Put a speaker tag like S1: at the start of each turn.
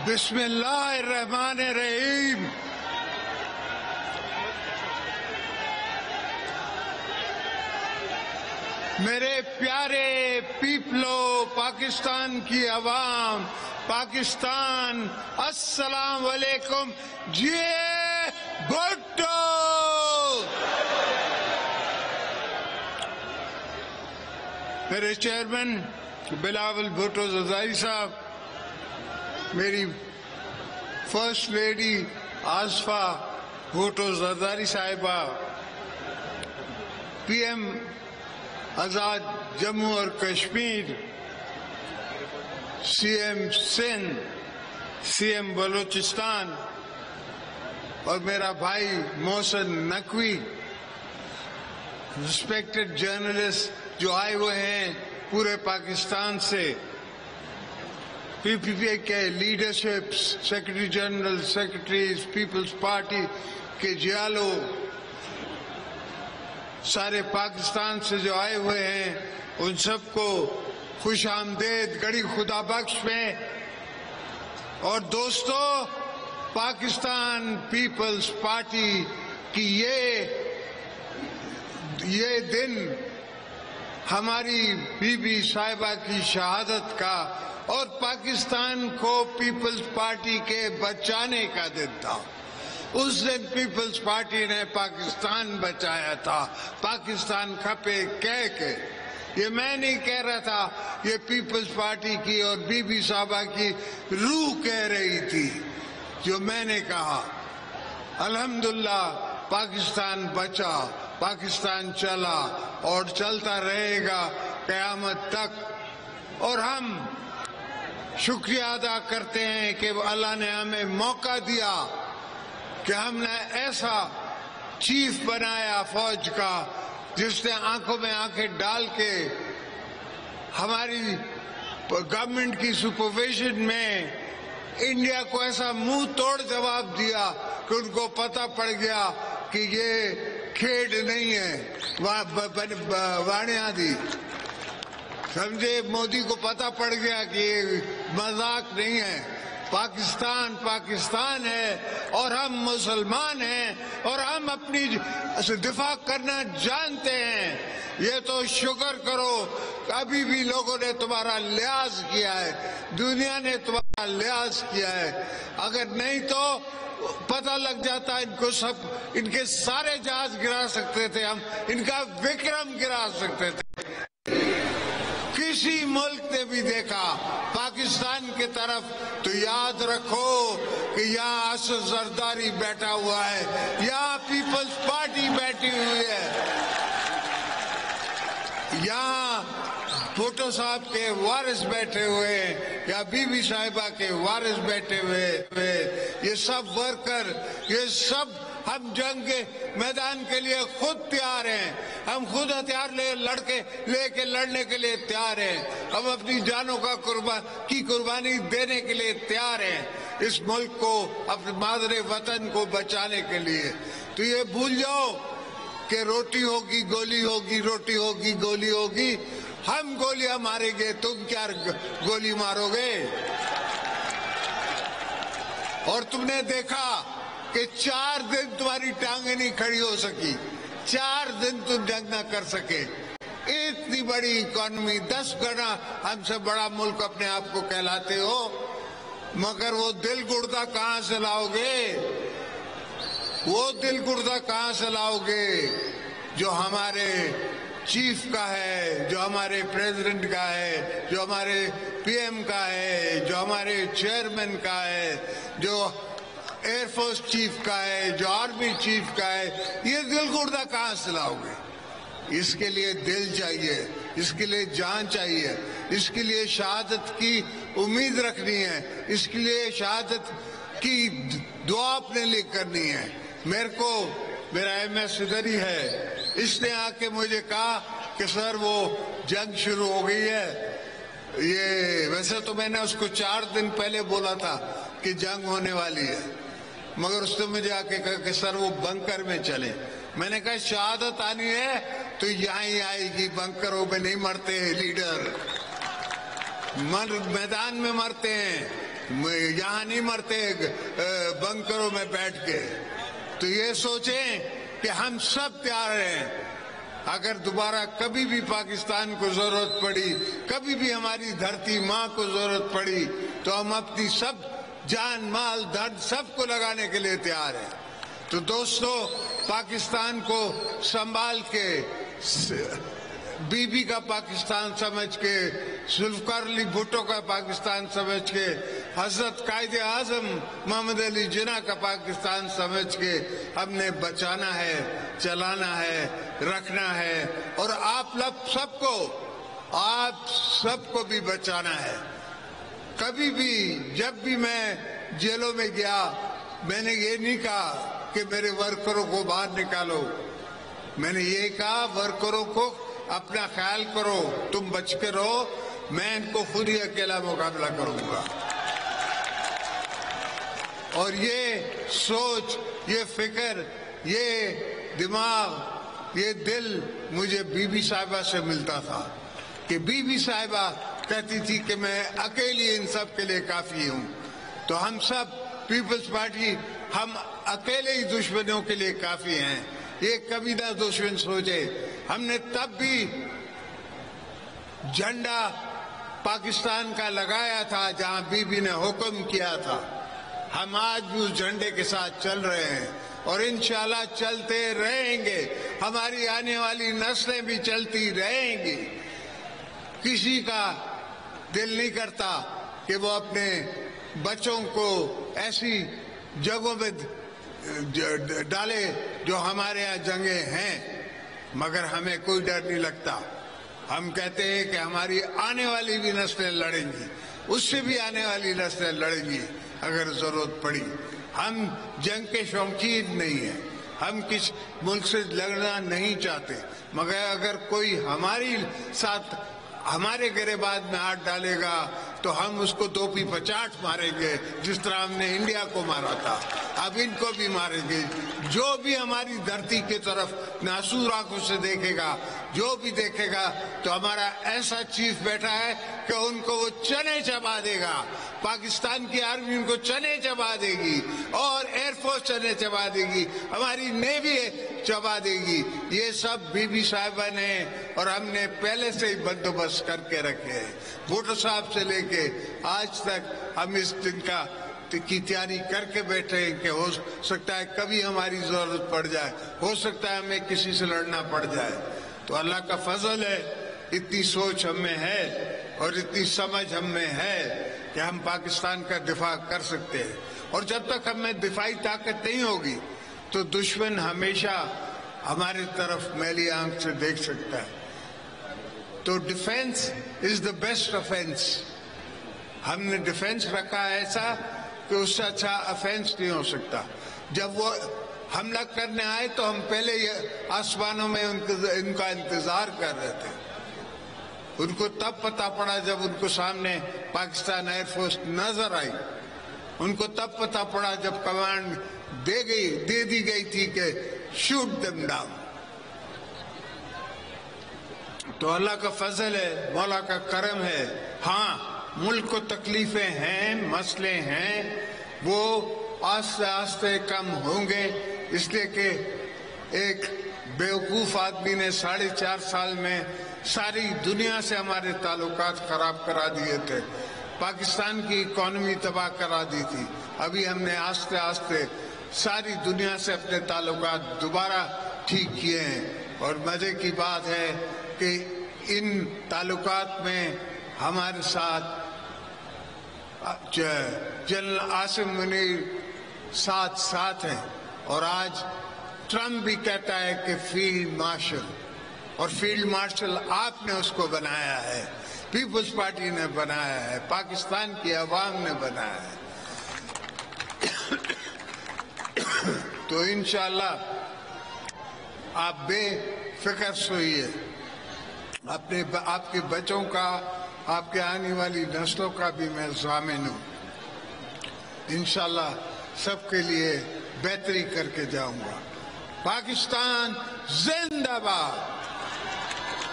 S1: بسم اللہ الرحمن الرحیم. میرے پیارے پیپلو، پاکستان کی عوام، پاکستان، السلام علیکم. جی بھٹو. میرے چیئرمین بلاول بھٹو زرداری صاحب، میری فرسٹ لیڈی آصفہ بھٹو زرداری صاحبہ، پی ایم آزاد جموں اور Kashmir, C M Sindh, C M Balochistan, اور میرا بھائی محسن نقوی، ریسپیکٹڈ جرنلسٹ جو آئے ہوئے ہیں پورے پاکستان سے، پی پی پی کے leadership, secretary general, secretaries, Peoples Party کے جیالو، سارے پاکستان سے جو آئے ہوئے ہیں ان سب کو خوش آمدید گڑی خدا بخش میں. اور دوستو، پاکستان پیپلز پارٹی کی یہ دن ہماری بی بی صاحبہ کی شہادت کا اور پاکستان کو پیپلز پارٹی کے بچانے کا دن تھا. اس دن پیپلز پارٹی نے پاکستان بچایا تھا، پاکستان کھپے کہہ کے. یہ میں نہیں کہہ رہا تھا، یہ پیپلز پارٹی کی اور بی بی صاحبہ کی روح کہہ رہی تھی جو میں نے کہا. الحمدللہ پاکستان بچا، پاکستان چلا اور چلتا رہے گا قیامت تک. اور ہم شکریہ ادا کرتے ہیں کہ اللہ نے ہمیں موقع دیا کہ ہم نے ایسا چیف بنایا فوج کا جس نے آنکھوں میں آنکھیں ڈال کے ہماری گورنمنٹ کی سپرویژن میں انڈیا کو ایسا منہ توڑ جواب دیا کہ ان کو پتہ پڑ گیا کہ یہ کھیڈ نہیں ہے وانیاں دی. سمجھے، مودی کو پتہ پڑ گیا کہ یہ مذاق نہیں ہے. پاکستان پاکستان ہے اور ہم مسلمان ہیں اور ہم اپنی دفاع کرنا جانتے ہیں. یہ تو شکر کرو ابھی بھی لوگوں نے تمہارا لحاظ کیا ہے، دنیا نے تمہارا لحاظ کیا ہے. اگر نہیں تو پتہ لگ جاتا ان کو سب، ان کے سارے جہاز گرا سکتے تھے ہم، ان کا وکرم گرا سکتے تھے. کسی ملک نے بھی دیکھا پاکستان کی طرف تو یاد رکھو کہ یہاں اسد زرداری بیٹھا ہوا ہے، یہاں پیپلز پارٹی بیٹھی ہوئی ہے، یہاں بھٹو صاحب کے وارث بیٹھے ہوئے ہیں یا بی بی صاحبہ کے وارث بیٹھے ہوئے. یہ سب ورکر، یہ سب ہم جنگ کے میدان کے لیے خود تیار ہیں. ہم خود ہتھیار لے کے لڑنے کے لیے تیار ہیں. ہم اپنی جانوں کی قربانی دینے کے لیے تیار ہیں اس ملک کو، اپنے مادر وطن کو بچانے کے لیے. تو یہ بھول جاؤ کہ روٹی ہوگی گولی ہوگی، روٹی ہوگی گولی ہوگی. ہم گولیاں ماریں گے، تم کیا گولی مارو گے؟ اور تم نے دیکھا کہ 4 دن تمہاری ٹانگیں نہیں کھڑی ہو سکی، 4 دن تم جنگ نہ کر سکے. اتنی بڑی اکانومی، 10 گنا ہم سے بڑا ملک اپنے آپ کو کہلاتے ہو، مگر وہ دل گردہ کہاں سے لاؤ گے؟ وہ دل گردہ کہاں سے لاؤ گے جو ہمارے چیف کا ہے، جو ہمارے پریزیڈنٹ کا ہے، جو ہمارے پی ایم کا ہے، جو ہمارے چیئرمین کا ہے، جو ایئر فورس چیف کا ہے، جو آرمی چیف کا ہے. یہ دل گردہ کہاں سے لاؤ گے؟ اس کے لیے دل چاہیے، اس کے لیے جان چاہیے، اس کے لیے شہادت کی امید رکھنی ہے، اس کے لیے شہادت کی دعا اپنے لیے کرنی ہے. میرا ایم ایس ادھر ہی ہے، اس نے آ کے مجھے کہا کہ سر وہ جنگ شروع ہو گئی ہے. یہ ویسے تو میں نے اس کو 4 دن پہلے بولا تھا کہ جنگ ہونے والی ہے، مگر اس نے مجھے آ کے کہا کہ سر وہ بنکر میں چلے. میں نے کہا شہادت آنی ہے تو یہاں ہی آئے گی، بنکروں میں نہیں مرتے ہیں لیڈر، میدان میں مرتے ہیں. یہاں نہیں مرتے بنکروں میں بیٹھ کے. تو یہ سوچیں کہ ہم سب تیار ہیں. اگر دوبارہ کبھی بھی پاکستان کو ضرورت پڑی, کبھی بھی ہماری دھرتی ماں کو ضرورت پڑی, تو ہم اپنی سب جان مال دھن سب کو لگانے کے لیے تیار ہیں. تو دوستو, پاکستان کو سنبھال کے, بی بی کا پاکستان سمجھ کے, ذوالفقار علی بھٹو کا پاکستان سمجھ کے, حضرت قائد اعظم محمد علی جناح کا پاکستان سمجھ کے ہم نے بچانا ہے, چلانا ہے, رکھنا ہے. اور آپ سب کو بھی بچانا ہے. کبھی بھی جب بھی میں جیلوں میں گیا, میں نے یہ نہیں کہا کہ میرے ورکروں کو باہر نکالو. میں نے یہ کہا ورکروں کو اپنا خیال کرو, تم بچ کے رہو, میں ان کو خود ہی اکیلا مقابلہ کروں گا. اور یہ سوچ, یہ فکر, یہ دماغ, یہ دل مجھے بی بی صاحبہ سے ملتا تھا کہ بی بی صاحبہ کہتی تھی کہ میں اکیلی ان سب کے لیے کافی ہوں. تو ہم سب پیپلز پارٹی, ہم اکیلے ہی دشمنوں کے لیے کافی ہیں. یہ کبھی نہ دشمن سوچے. ہم نے تب بھی جھنڈا پاکستان کا لگایا تھا جہاں بی بی نے حکم کیا تھا. ہم آج بھی اس جھنڈے کے ساتھ چل رہے ہیں اور انشاءاللہ چلتے رہیں گے. ہماری آنے والی نسلیں بھی چلتی رہیں گی. کسی کا دل نہیں کرتا کہ وہ اپنے بچوں کو ایسی جگہوں میں ڈالے جو ہمارے ہاں جنگیں ہیں, مگر ہمیں کوئی ڈر نہیں لگتا. ہم کہتے ہیں کہ ہماری آنے والی بھی نسلیں لڑیں گی, اس سے بھی آنے والی نسلیں لڑیں گی اگر ضرورت پڑی. ہم جنگ کے شوقین نہیں ہیں, ہم کس ملک سے لڑنا نہیں چاہتے, مگر اگر کوئی ہماری ساتھ ہمارے گریبان میں ہاتھ ڈالے گا تو ہم اس کو 2 50 ماریں گے, جس طرح ہم نے انڈیا کو مارا تھا. اب ان کو بھی ماریں گے. جو بھی ہماری دھرتی کی طرف ناسور آنکھوں سے دیکھے گا, جو بھی دیکھے گا, تو ہمارا ایسا چیف بیٹھا ہے کہ ان کو وہ چنے چبا دے گا. پاکستان کی آرمی ان کو چنے چبا دے گی, اور ایئر فورس چنے چبا دے گی, ہماری نیوی چبا دے گی. یہ سب بی بی صاحبہ نے اور ہم نے پہلے سے ہی بندوبست کر کے رکھے ہیں. بھٹو صاحب سے لے کے آج تک ہم اس دن کی تیاری کر کے بیٹھے ہیں کہ ہو سکتا ہے کبھی ہماری ضرورت پڑ جائے, ہو سکتا ہے ہمیں کسی سے لڑنا پڑ جائے. تو اللہ کا فضل ہے, اتنی سوچ ہم میں ہے اور اتنی سمجھ ہم میں ہے کہ ہم پاکستان کا دفاع کر سکتے ہیں. اور جب تک ہم میں دفاعی طاقت نہیں ہوگی تو دشمن ہمیشہ ہماری طرف میلی آنکھ سے دیکھ سکتا ہے. تو defence is the best offence. ہم نے ڈیفینس رکھا ہے ایسا کہ اس سے اچھا افینس نہیں ہو سکتا. جب وہ حملہ کرنے آئے تو ہم پہلے آسمانوں میں ان کا انتظار کر رہے تھے. ان کو تب پتہ پڑا جب ان کو سامنے پاکستان ایئر فورس نظر آئی. ان کو تب پتہ پڑا جب کمانڈ دے دی گئی تھی کہ شوٹ دم ڈاؤن. تو اللہ کا فضل ہے, مولا کا کرم ہے. ہاں, ملک کو تکلیفیں ہیں, مسئلے ہیں, وہ آہستہ آہستہ کم ہوں گے, اس لیے کہ ایک بیوقوف آدمی نے 4.5 سال میں ساری دنیا سے ہمارے تعلقات خراب کرا دیے تھے, پاکستان کی اکانومی تباہ کرا دی تھی. ابھی ہم نے آہستہ آہستہ ساری دنیا سے اپنے تعلقات دوبارہ ٹھیک کیے ہیں. اور مزے کی بات ہے کہ ان تعلقات میں ہمارے ساتھ جنرل عاصم منیر ساتھ ہیں. اور آج ٹرمپ بھی کہتا ہے کہ فیلڈ مارشل, اور فیلڈ مارشل آپ نے اس کو بنایا ہے, پیپلز پارٹی نے بنایا ہے, پاکستان کی عوام نے بنایا ہے. تو انشاءاللہ آپ بے فکر سوئیے. آپ کے بچوں کا, آپ کے آنے والی نسلوں کا بھی میں ضامن ہوں. انشاءاللہ سب کے لیے بہتری کر کے جاؤں گا. پاکستان زندہ باد.